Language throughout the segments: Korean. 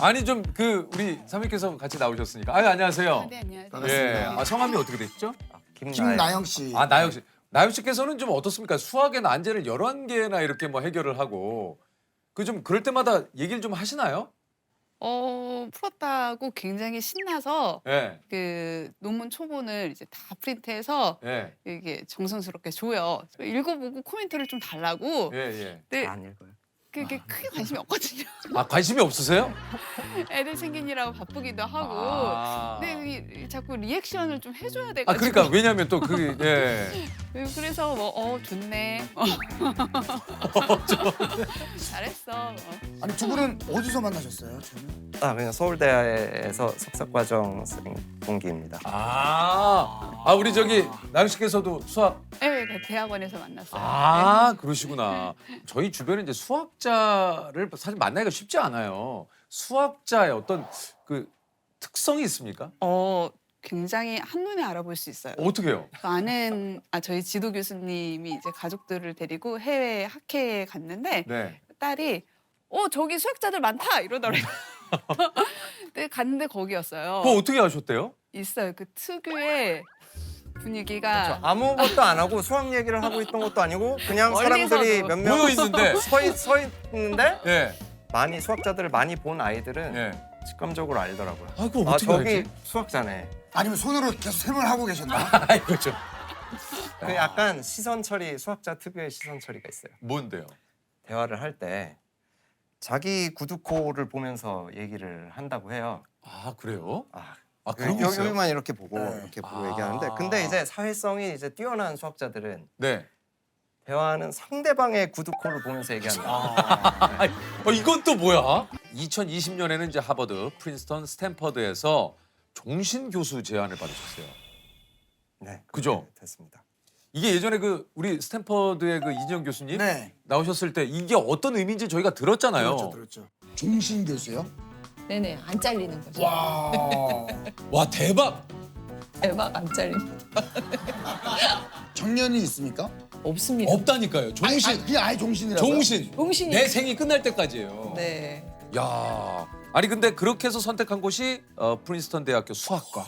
아니 좀 그 우리 사모님께서 같이 나오셨으니까. 안녕하세요. 네, 안녕하세요. 반갑습니다. 예. 성함이 어떻게 되시죠? 김나영 씨. 나영 씨. 나영 씨께서는 좀 어떻습니까? 수학의 난제를 11개나 이렇게 뭐 해결을 하고 그 좀 그럴 때마다 얘기를 좀 하시나요? 풀었다고 굉장히 신나서 예. 그 논문 초본을 이제 다 프린트해서 예. 이게 정성스럽게 줘요. 읽어보고 코멘트를 좀 달라고. 예, 예. 근데 안 읽어요. 그게 크게 관심이 없거든요. 관심이 없으세요? 애들 생기느라고 바쁘기도 하고. 아. 근데 자꾸 리액션을 좀 해줘야 아, 돼가지고. 그러니까 왜냐면 또 그게 예. 그래서 뭐 좋네. 잘했어. 아니 두 분은 어디서 만나셨어요? 저는? 그냥 서울대에서 석사과정 동기입니다. 우리 저기 나영 씨께서도 수학 네, 그 대학원에서 만났어요. 그러시구나. 저희 주변에 이제 수학자를 사실 만나기가 쉽지 않아요. 수학자의 어떤 그 특성이 있습니까? 굉장히 한눈에 알아볼 수 있어요. 어떻게요? 저희 지도 교수님이 이제 가족들을 데리고 해외 학회에 갔는데 네. 딸이 저기 수학자들 많다 이러더래요. 근데 갔는데 거기였어요. 그거 어떻게 아셨대요? 있어요. 그 특유의 분위기가 아무것도 안 하고 수학 얘기를 하고 있던 것도 아니고 그냥 멀리서도 사람들이 몇 명 모여 있는데. 서 있는데 예. 많이 수학자들을 많이 본 아이들은 예. 직감적으로 알더라고요. 그거 어떻게 저기 알지? 수학자네. 아니면 손으로 계속 셈을 하고 계셨나? 그렇죠. 그 약간 시선 처리, 수학자 특유의 시선 처리가 있어요. 뭔데요? 대화를 할 때 자기 구두코를 보면서 얘기를 한다고 해요. 그래요? 그 그런 게 있어요? 여기만 이렇게 보고 네. 이렇게 보고 얘기하는데 근데 이제 사회성이 이제 뛰어난 수학자들은 네. 대화하는 상대방의 구두코를 보면서 얘기한다. 이건 또 뭐야? 2020년에는 이제 하버드, 프린스턴, 스탠퍼드에서 종신 교수 제안을 받으셨어요. 네, 그죠? 그렇게 됐습니다. 이게 예전에 그 우리 스탠퍼드의 그 이진영 교수님 네. 나오셨을 때 이게 어떤 의미인지 저희가 들었잖아요. 들었죠. 종신 교수요? 네네, 안 잘리는 거죠. 와. 와 대박! 대박 안 잘리는. 정년이 있습니까? 없습니다. 없다니까요. 그냥 아예 종신이라고요? 종신이. 내 생이 끝날 때까지예요. 네. 야, 아니 근데 그렇게 해서 선택한 곳이 프린스턴 대학교 수학과.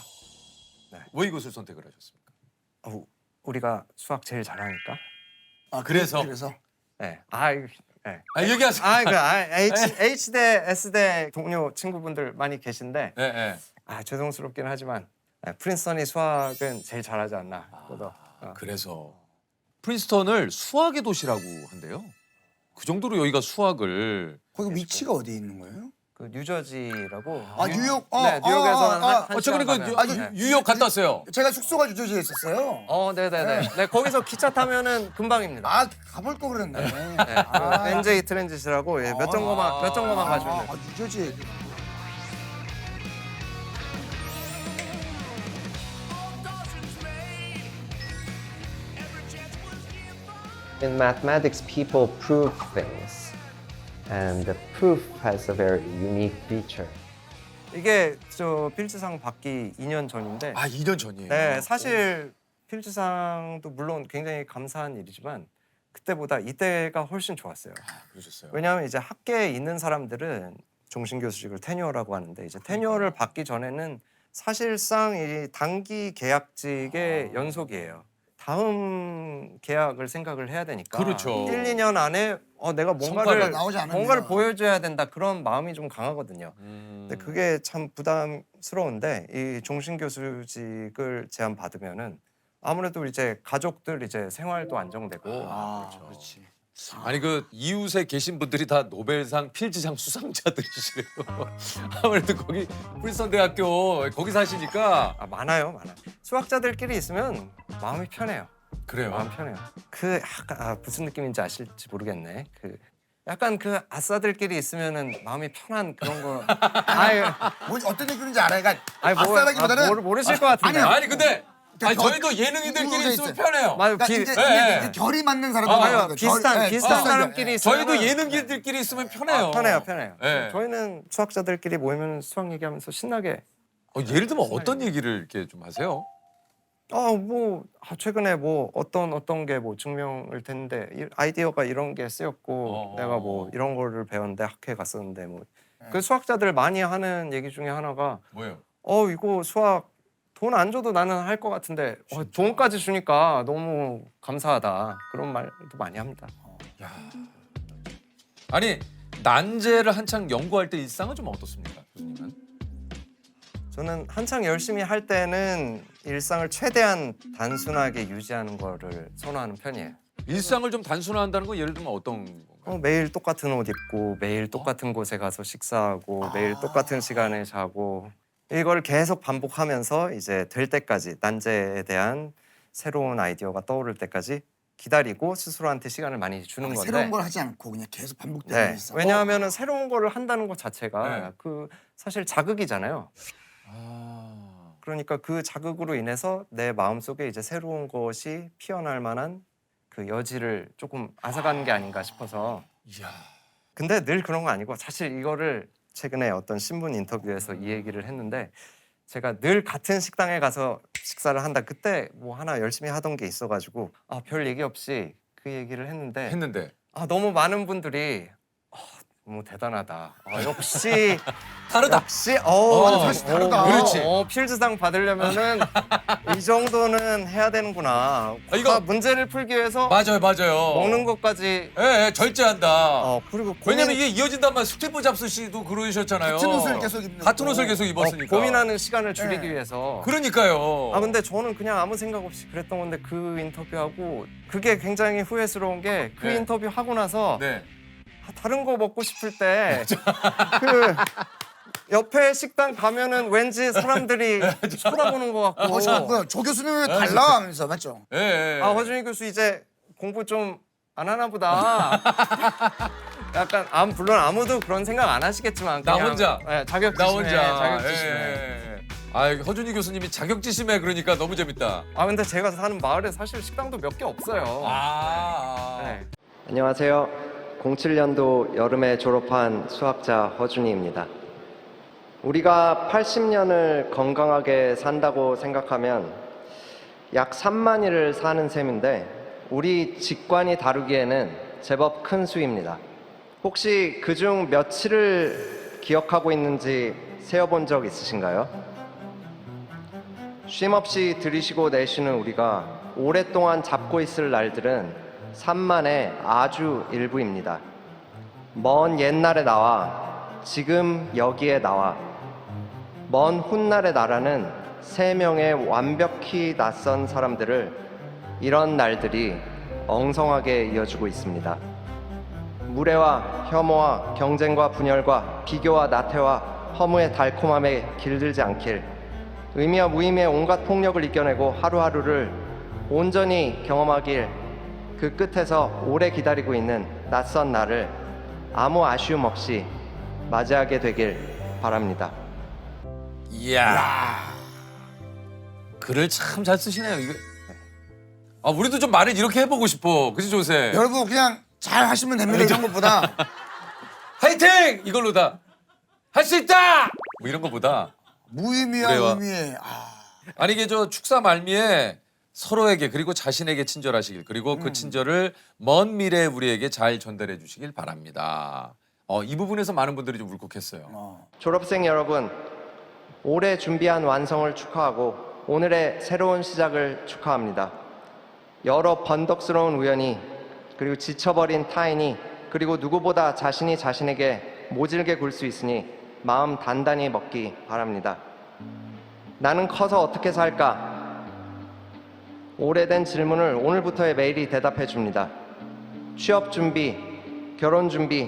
네. 왜 이곳을 선택을 하셨습니까? 우리가 수학 제일 잘하니까. 그래서? 네. 네. 얘기하세요. H대, S대 동료 친구분들 많이 계신데 네. 죄송스럽긴 하지만 프린스턴이 수학은 제일 잘하지 않나. 그래서 프린스턴을 수학의 도시라고 한대요. 그 정도로 여기가 수학을 거기 위치가 어디에 있는 거예요? 그 뉴저지라고. 뉴욕? 네, 뉴욕에서는 한 최근에 시간 가면. 뉴욕 갔다 왔어요. 제가 숙소가 뉴저지에 있었어요. 네네네. 네, 거기서 기차 타면은 금방입니다. 가볼 거 그랬네. 네, 그 NJ 트랜짓이라고 몇 정거만 가시면 돼요. 뉴저지에. In mathematics, people prove things, and the proof has a very unique feature. 이게 저 필즈상 받기 2년 전인데 2년 전이에요. 네, 사실 필즈상도 물론 굉장히 감사한 일이지만 그때보다 이때가 훨씬 좋았어요. 그러셨어요. 왜냐하면 이제 학계에 있는 사람들은 종신 교수직을 테뉴어라고 하는데 이제 테뉴어를 받기 전에는 사실상 이 단기 계약직의 연속이에요. 다음 계약을 생각을 해야 되니까 그렇죠. 1, 2년 안에 내가 성과가 나오지 않으면. 뭔가를 보여줘야 된다 그런 마음이 좀 강하거든요. 근데 그게 참 부담스러운데 이 종신 교수직을 제안 받으면은 아무래도 이제 가족들 이제 생활도 안정되고 그렇지. 아니 그 이웃에 계신 분들이 다 노벨상 필즈상 수상자들이시래요. 아무래도 거기 프린스턴 대학교 거기 사시니까 많아요. 수학자들끼리 있으면 마음이 편해요. 그래요. 마음 편해요. 그 약간 무슨 느낌인지 아실지 모르겠네. 그 약간 그 아싸들끼리 있으면은 마음이 편한 그런 거. 뭐 어떤 느낌인지 알아요. 그러니까 뭐, 아싸라기보다는 모르실 것 같은데. 아니 근데 그러니까 저희도 예능인들끼리 있으면 있어요. 편해요. 맞아요. 그러니까 이제 예. 이게 결이 맞는 사람들 맞아요. 비슷한 사람끼리 있으면 저희도 예능인들끼리 있으면 편해요. 편해요. 예. 저희는 수학자들끼리 모이면 수학 얘기하면서 신나게. 예를 들면 어떤 얘기를 이렇게 좀 하세요? 최근에 뭐 어떤 게 뭐 증명을 됐는데 아이디어가 이런 게 쓰였고 내가 뭐 이런 거를 배웠는데 학회에 갔었는데 뭐 그 수학자들 많이 하는 얘기 중에 하나가 뭐예요? 이거 수학 돈 안 줘도 나는 할 것 같은데 돈까지 주니까 너무 감사하다. 그런 말도 많이 합니다. 야. 아니 난제를 한창 연구할 때 일상은 좀 어떻습니까, 교수님은? 저는 한창 열심히 할 때는 일상을 최대한 단순하게 유지하는 거를 선호하는 편이에요. 일상을 좀 단순화한다는 건 예를 들면 어떤 건가요? 매일 똑같은 옷 입고 매일 똑같은 곳에 가서 식사하고 매일 똑같은 시간에 자고 이걸 계속 반복하면서 이제 될 때까지 난제에 대한 새로운 아이디어가 떠오를 때까지 기다리고 스스로한테 시간을 많이 주는 건데 새로운 걸 하지 않고 그냥 계속 반복되는 네. 일상. 왜냐하면 새로운 거를 한다는 것 자체가 네. 그 사실 자극이잖아요. 아. 그러니까 그 자극으로 인해서 내 마음속에 이제 새로운 것이 피어날 만한 그 여지를 조금 앗아가는 게 아닌가 싶어서. 이야. 근데 늘 그런 거 아니고 사실 이거를 최근에 어떤 신문 인터뷰에서 이 얘기를 했는데 제가 늘 같은 식당에 가서 식사를 한다. 그때 뭐 하나 열심히 하던 게 있어가지고 별 얘기 없이 그 얘기를 했는데 너무 많은 분들이 너무 대단하다. 역시 다르다. 역시 사실 다르다. 그렇지. 필즈상 받으려면은 이 정도는 해야 되는구나. 이거- 문제를 풀기 위해서 맞아요. 먹는 것까지 예, 절제한다. 그리고 왜냐면 이게 이어진단 말 스티브 잡스 씨도 그러셨잖아요. 같은 옷을 계속 입는 같은 거. 옷을 계속 입었으니까. 고민하는 시간을 줄이기 네. 위해서. 그러니까요. 근데 저는 그냥 아무 생각 없이 그랬던 건데 그 인터뷰하고 그게 굉장히 후회스러운 게 그 네. 인터뷰 하고 나서 네. 다른 거 먹고 싶을 때 그 옆에 식당 가면은 왠지 사람들이 쳐다보는 것 같고 조 교수님은 왜 달라 하면서 맞죠? 예. 허준희 교수 이제 공부 좀 안 하나 보다. 약간 물론 아무도 그런 생각 안 하시겠지만 나 그냥, 혼자. 자격지심에 나 혼자. 자격지심에. 예. 허준희 교수님이 자격지심에 그러니까 너무 재밌다. 근데 제가 사는 마을에 사실 식당도 몇 개 없어요. 네. 안녕하세요. 07년도 여름에 졸업한 수학자 허준이입니다. 우리가 80년을 건강하게 산다고 생각하면 약 3만일을 사는 셈인데 우리 직관이 다루기에는 제법 큰 수입니다. 혹시 그중 며칠을 기억하고 있는지 세어본 적 있으신가요? 쉼없이 들이쉬고 내쉬는 우리가 오랫동안 잡고 있을 날들은 3만의 아주 일부입니다. 먼 옛날의 나와 지금 여기에 나와 먼 훗날의 나라는 3명의 완벽히 낯선 사람들을 이런 날들이 엉성하게 이어주고 있습니다. 무례와 혐오와 경쟁과 분열과 비교와 나태와 허무의 달콤함에 길들지 않길 의미와 무의미의 온갖 폭력을 이겨내고 하루하루를 온전히 경험하길 그 끝에서 오래 기다리고 있는 낯선 나를 아무 아쉬움 없이 맞이하게 되길 바랍니다. 이야. 글을 참 잘 쓰시네요. 이거. 우리도 좀 말을 이렇게 해보고 싶어. 그치 조세? 여러분 그냥 잘 하시면 됩니다. 이런 것보다 화이팅! 이걸로 다. 할 수 있다! 뭐 이런 거보다. 무의미한 그래요. 의미에 아니 이게 저 축사 말미에 서로에게 그리고 자신에게 친절하시길 그리고 그 친절을 먼 미래의 우리에게 잘 전달해 주시길 바랍니다. 이 부분에서 많은 분들이 좀 울컥했어요. 졸업생 여러분, 올해 준비한 완성을 축하하고 오늘의 새로운 시작을 축하합니다. 여러 번덕스러운 우연이 그리고 지쳐버린 타인이 그리고 누구보다 자신이 자신에게 모질게 굴 수 있으니 마음 단단히 먹기 바랍니다. 나는 커서 어떻게 살까? 오래된 질문을 오늘부터의 매일이 대답해 줍니다. 취업 준비, 결혼 준비,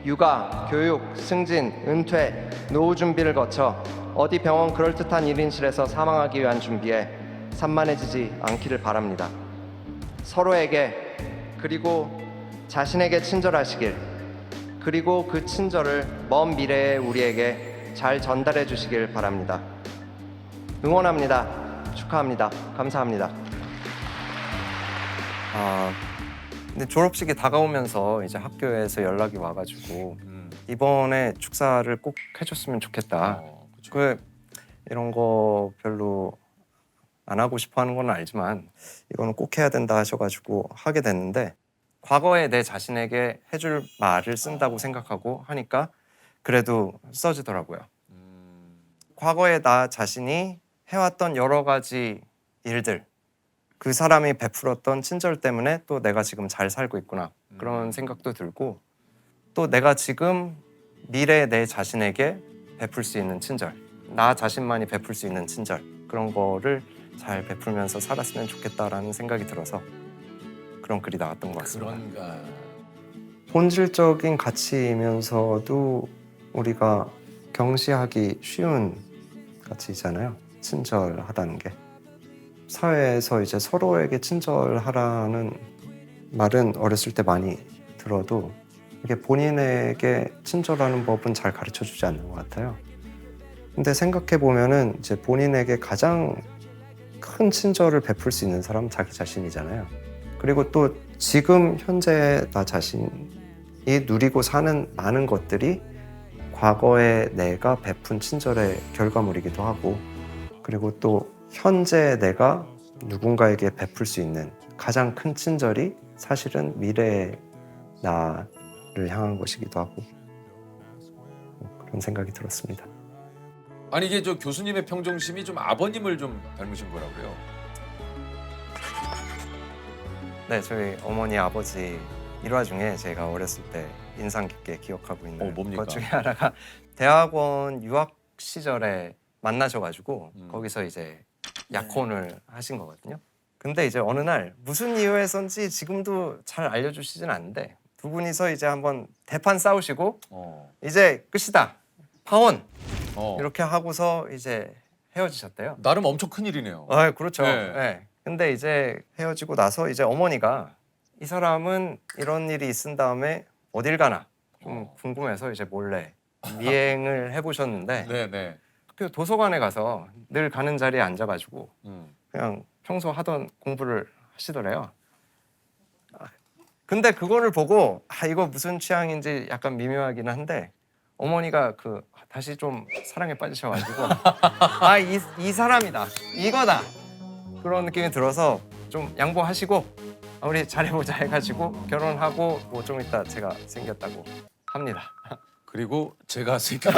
육아, 교육, 승진, 은퇴, 노후 준비를 거쳐 어디 병원 그럴듯한 1인실에서 사망하기 위한 준비에 산만해지지 않기를 바랍니다. 서로에게 그리고 자신에게 친절하시길 그리고 그 친절을 먼 미래의 우리에게 잘 전달해 주시길 바랍니다. 응원합니다. 축하합니다. 감사합니다. 근데 졸업식이 다가오면서 이제 학교에서 연락이 와가지고 이번에 축사를 꼭 해줬으면 좋겠다. 이런 거 별로 안 하고 싶어 하는 건 알지만 이거는 꼭 해야 된다 하셔가지고 하게 됐는데 과거에 내 자신에게 해줄 말을 쓴다고 생각하고 하니까 그래도 써지더라고요. 과거에 나 자신이 해왔던 여러 가지 일들, 그 사람이 베풀었던 친절 때문에 또 내가 지금 잘 살고 있구나 그런 생각도 들고, 또 내가 지금 미래의 내 자신에게 베풀 수 있는 친절, 나 자신만이 베풀 수 있는 친절, 그런 거를 잘 베풀면서 살았으면 좋겠다라는 생각이 들어서 그런 글이 나왔던 것 같습니다. 그런가. 본질적인 가치이면서도 우리가 경시하기 쉬운 가치잖아요. 친절하다는 게. 사회에서 이제 서로에게 친절하라는 말은 어렸을 때 많이 들어도 이게 본인에게 친절하는 법은 잘 가르쳐 주지 않는 것 같아요. 근데 생각해 보면은 이제 본인에게 가장 큰 친절을 베풀 수 있는 사람은 자기 자신이잖아요. 그리고 또 지금 현재 나 자신이 누리고 사는 많은 것들이 과거에 내가 베푼 친절의 결과물이기도 하고, 그리고 또 현재 내가 누군가에게 베풀 수 있는 가장 큰 친절이 사실은 미래의 나를 향한 것이기도 하고, 그런 생각이 들었습니다. 아니 이게 저 교수님의 평정심이 좀 아버님을 좀 닮으신 거라고 그래요. 네, 저희 어머니 아버지 일화 중에 제가 어렸을 때 인상 깊게 기억하고 있는 뭡니까? 것 중에 하나가 대학원 유학 시절에 만나셔가지고 거기서 이제 약혼을 하신 거거든요. 근데 이제 어느 날 무슨 이유에선지 지금도 잘 알려주시진 않는데 두 분이서 이제 한번 대판 싸우시고 이제 끝이다, 파혼 이렇게 하고서 이제 헤어지셨대요. 나름 엄청 큰 일이네요. 아, 그렇죠. 네. 네. 근데 이제 헤어지고 나서 이제 어머니가 이 사람은 이런 일이 있은 다음에 어딜 가나 좀 궁금해서 이제 몰래 미행을 해보셨는데 네네. 그 도서관에 가서 늘 가는 자리에 앉아가지고 그냥 평소 하던 공부를 하시더래요. 근데 그거를 보고 이거 무슨 취향인지 약간 미묘하긴 한데 어머니가 다시 좀 사랑에 빠지셔가지고 이 사람이다, 이거다, 그런 느낌이 들어서 좀 양보하시고 우리 잘해보자 해가지고 결혼하고 뭐 좀 이따 제가 생겼다고 합니다. 그리고 제가 생각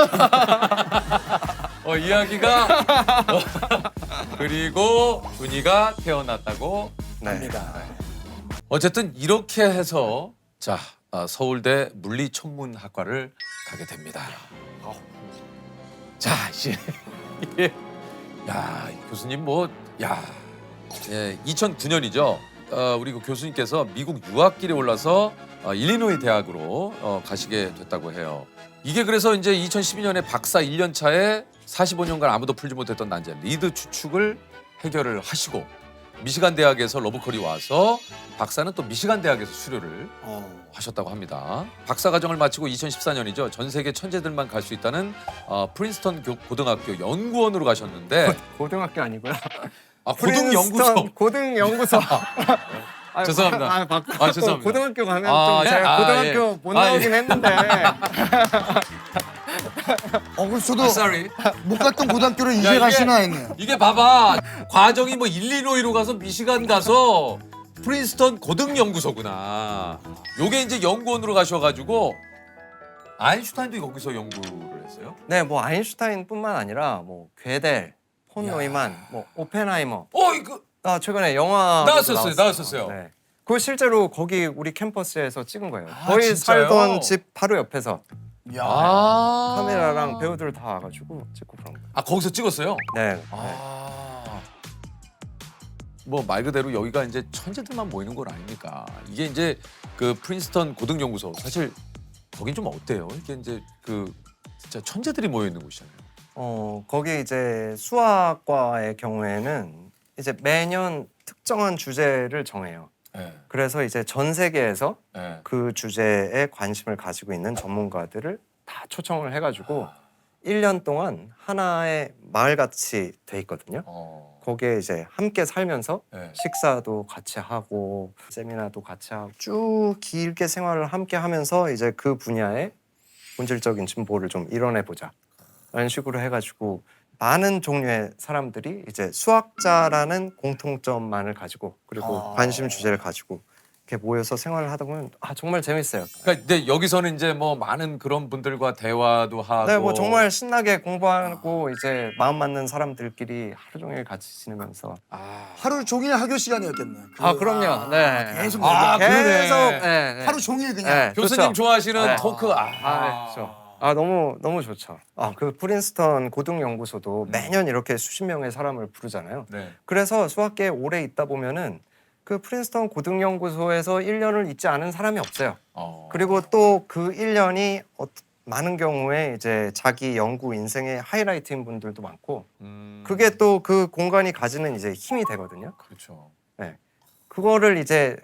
이야기가 그리고 준이가 태어났다고 네. 합니다. 어쨌든 이렇게 해서 자 서울대 물리천문학과를 가게 됩니다. 자 이제 이게 야 교수님 야 2009년이죠. 우리 그 교수님께서 미국 유학길에 올라서 일리노이 대학으로 가시게 됐다고 해요. 이게 그래서 이제 2012년에 박사 1년 차에 45년간 아무도 풀지 못했던 난제 리드 추측을 해결을 하시고 미시간 대학에서 러브콜이 와서 박사는 또 미시간 대학에서 수료를 하셨다고 합니다. 박사 과정을 마치고 2014년이죠. 전 세계 천재들만 갈 수 있다는 프린스턴 고등학교 연구원으로 가셨는데 고등학교 아니고요. 고등연구소. 고등연구소. 죄송합니다. 죄송합니다. 고등학교 가면 아, 좀 제가 예. 고등학교 예. 못 나오긴 했는데 그래서 저도 sorry. 못 갔던 고등학교를 야, 이제 이게- 가시나 했네요. 이게 봐봐. 과정이 뭐 일리노이로 가서 미시간 가서 프린스턴 고등연구소구나. 요게 이제 연구원으로 가셔가지고 아인슈타인도 거기서 연구를 했어요? 네, 뭐 아인슈타인뿐만 아니라 뭐 괴델, 폰 노이만, 뭐 오펜하이머. 이거 최근에 영화 나왔었어요. 네. 그거 실제로 거기 우리 캠퍼스에서 찍은 거예요. 아, 저희 진짜요? 살던 집 바로 옆에서 아 카메라랑 배우들 다 와가지고 찍고 그런 거예요. 거기서 찍었어요? 네. 뭐 말 그대로 여기가 이제 천재들만 모이는 건 아닙니까? 이게 이제 그 프린스턴 고등연구소 사실 거긴 좀 어때요? 이게 이제 진짜 천재들이 모여 있는 곳이잖아요. 거기 이제 수학과의 경우에는 이제 매년 특정한 주제를 정해요. 네. 그래서 이제 전 세계에서 네. 그 주제에 관심을 가지고 있는 전문가들을 다 초청을 해가지고 1년 동안 하나의 마을같이 돼 있거든요. 거기에 이제 함께 살면서 네. 식사도 같이 하고 세미나도 같이 하고 쭉 길게 생활을 함께 하면서 이제 그 분야의 본질적인 진보를 좀 이뤄내 보자 라는 식으로 해가지고 많은 종류의 사람들이 이제 수학자라는 공통점만을 가지고 그리고 관심 주제를 가지고 이렇게 모여서 생활을 하다 보면 정말 재밌어요. 그러니까 근데 여기서는 이제 뭐 많은 그런 분들과 대화도 하고. 네, 뭐 정말 신나게 공부하고 이제 마음 맞는 사람들끼리 하루 종일 같이 지내면서. 하루 종일 학교 시간이었겠네. 그럼요. 네. 계속 그러네. 계속 네. 하루 종일 그냥. 네, 교수님 좋죠. 좋아하시는 네. 토크. 그렇죠. 너무 좋죠. 그 프린스턴 고등연구소도 매년 이렇게 수십 명의 사람을 부르잖아요. 네. 그래서 수학계에 오래 있다 보면은 그 프린스턴 고등연구소에서 1년을 있지 않은 사람이 없어요. 그리고 또 그 1년이 많은 경우에 이제 자기 연구 인생의 하이라이트인 분들도 많고 그게 또 그 공간이 가지는 이제 힘이 되거든요. 그렇죠. 네. 그거를 이제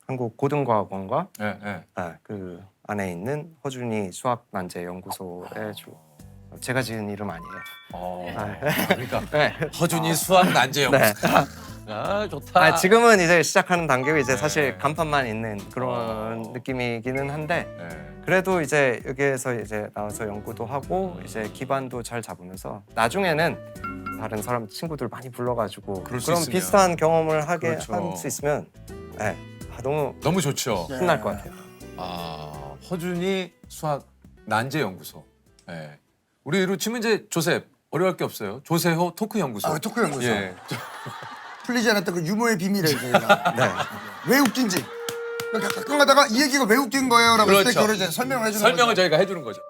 한국 고등과학원과 네, 네. 그 안에 있는 허준이 수학난제 연구소에 제가 지은 이름 아니에요. 그러니까 네. 허준이 수학 난제 연구소. 좋다. 지금은 이제 시작하는 단계고 이제 네. 사실 간판만 있는 그런 느낌이기는 한데 네. 그래도 이제 여기에서 이제 나와서 연구도 하고 이제 기반도 잘 잡으면서 나중에는 다른 사람 친구들 많이 불러가지고 그럴 수 그런 있으면. 비슷한 경험을 하게 그렇죠. 할 수 있으면 너무 좋죠. 신날 것 같아요. 허준이 수학 난제 연구소. 네. 우리로 치면 이제 조셉 어려울 게 없어요. 조세호 토크 연구소. 토크 연구소. 예. 풀리지 않았던 그 유머의 비밀을 저희가 네. 왜 웃긴지 가끔 가다가 이 얘기가 왜 웃긴 거예요라고 했을 때 그렇죠. 그걸 이제 설명을 해주는 설명을 거죠. 저희가 해주는 거죠.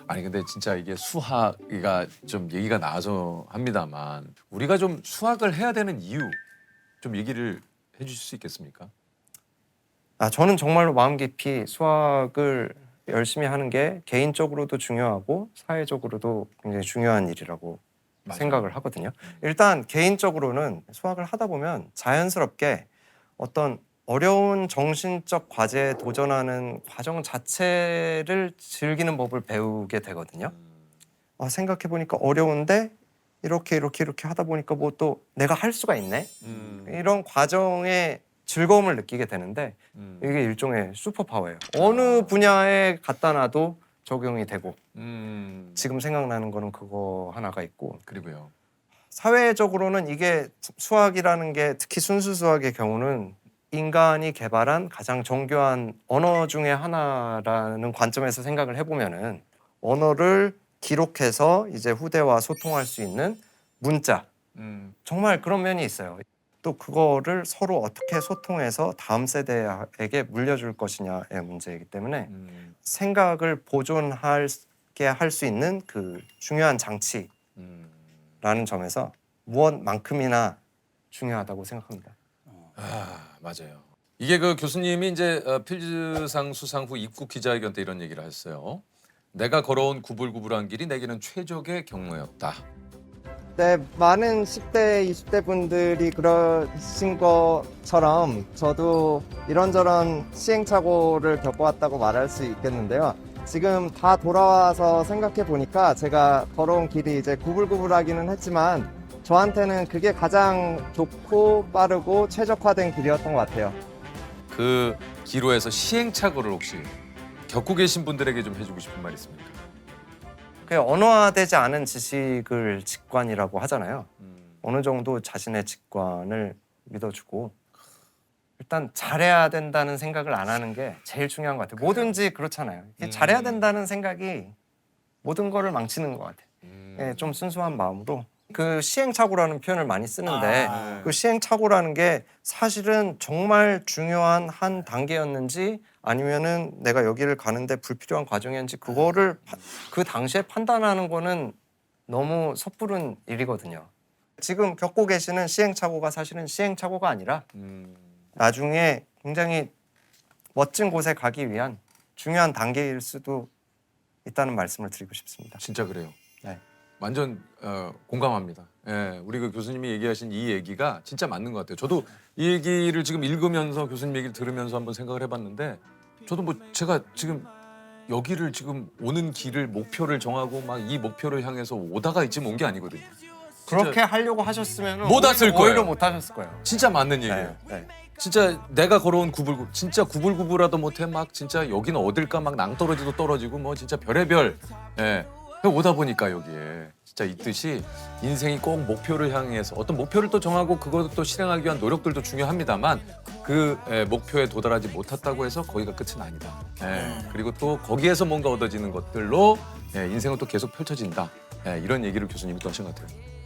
아니 근데 진짜 이게 수학이가 좀 얘기가 나와서 합니다만 우리가 좀 수학을 해야 되는 이유 좀 얘기를 해주실 수 있겠습니까? 저는 정말로 마음 깊이 수학을 열심히 하는 게 개인적으로도 중요하고 사회적으로도 굉장히 중요한 일이라고 맞아요. 생각을 하거든요. 일단 개인적으로는 수학을 하다 보면 자연스럽게 어떤 어려운 정신적 과제에 도전하는 과정 자체를 즐기는 법을 배우게 되거든요. 생각해 보니까 어려운데 이렇게 하다 보니까 뭐 또 내가 할 수가 있네. 이런 과정에 즐거움을 느끼게 되는데 이게 일종의 슈퍼파워예요. 어느 분야에 갖다 놔도 적용이 되고 지금 생각나는 거는 그거 하나가 있고 그리고요. 사회적으로는 이게 수학이라는 게 특히 순수 수학의 경우는 인간이 개발한 가장 정교한 언어 중에 하나라는 관점에서 생각을 해보면은 언어를 기록해서 이제 후대와 소통할 수 있는 문자 정말 그런 면이 있어요. 또 그거를 서로 어떻게 소통해서 다음 세대에게 물려줄 것이냐의 문제이기 때문에 생각을 보존하게 할 수 있는 그 중요한 장치라는 점에서 무엇만큼이나 중요하다고 생각합니다. 맞아요. 이게 그 교수님이 이제 필즈상 수상 후 입국 기자회견 때 이런 얘기를 했어요. 내가 걸어온 구불구불한 길이 내게는 최적의 경로였다. 네, 많은 10대, 20대 분들이 그러신 것처럼 저도 이런저런 시행착오를 겪어왔다고 말할 수 있겠는데요. 지금 다 돌아와서 생각해 보니까 제가 걸어온 길이 이제 구불구불하기는 했지만 저한테는 그게 가장 좋고 빠르고 최적화된 길이었던 것 같아요. 그 기로에서 시행착오를 혹시 겪고 계신 분들에게 좀 해주고 싶은 말 있습니까? 그 언어화되지 않은 지식을 직관이라고 하잖아요. 어느 정도 자신의 직관을 믿어주고 일단 잘해야 된다는 생각을 안 하는 게 제일 중요한 것 같아요. 뭐든지 그렇잖아요. 잘해야 된다는 생각이 모든 거를 망치는 것 같아요. 예, 좀 순수한 마음으로 그 시행착오라는 표현을 많이 쓰는데 그 시행착오라는 게 사실은 정말 중요한 한 단계였는지 아니면은 내가 여기를 가는데 불필요한 과정이었는지 그거를 그 당시에 판단하는 거는 너무 섣부른 일이거든요. 지금 겪고 계시는 시행착오가 사실은 시행착오가 아니라 나중에 굉장히 멋진 곳에 가기 위한 중요한 단계일 수도 있다는 말씀을 드리고 싶습니다. 진짜 그래요. 네. 완전 공감합니다. 예, 우리 그 교수님이 얘기하신 이 얘기가 진짜 맞는 것 같아요. 저도 이 얘기를 지금 읽으면서 교수님 얘기를 들으면서 한번 생각을 해봤는데 저도 뭐 제가 지금 여기를 지금 오는 길을 목표를 정하고 막 이 목표를 향해서 오다가 지금 온 게 아니거든요. 그렇게 하려고 하셨으면 못 왔을 거예요. 오히려 못 하셨을 거예요. 진짜 맞는 얘기예요. 네. 진짜 내가 걸어온 구불구불 진짜 구불구불하도 못해 막 진짜 여기는 어딜까 막 낭떠러지도 떨어지고 뭐 진짜 별의별 예. 오다 보니까 여기에 진짜 이 뜻이 인생이 꼭 목표를 향해서 어떤 목표를 또 정하고 그것을 또 실행하기 위한 노력들도 중요합니다만 그 목표에 도달하지 못했다고 해서 거기가 끝은 아니다. 그리고 또 거기에서 뭔가 얻어지는 것들로 인생은 또 계속 펼쳐진다. 이런 얘기를 교수님이 또 하신 것 같아요.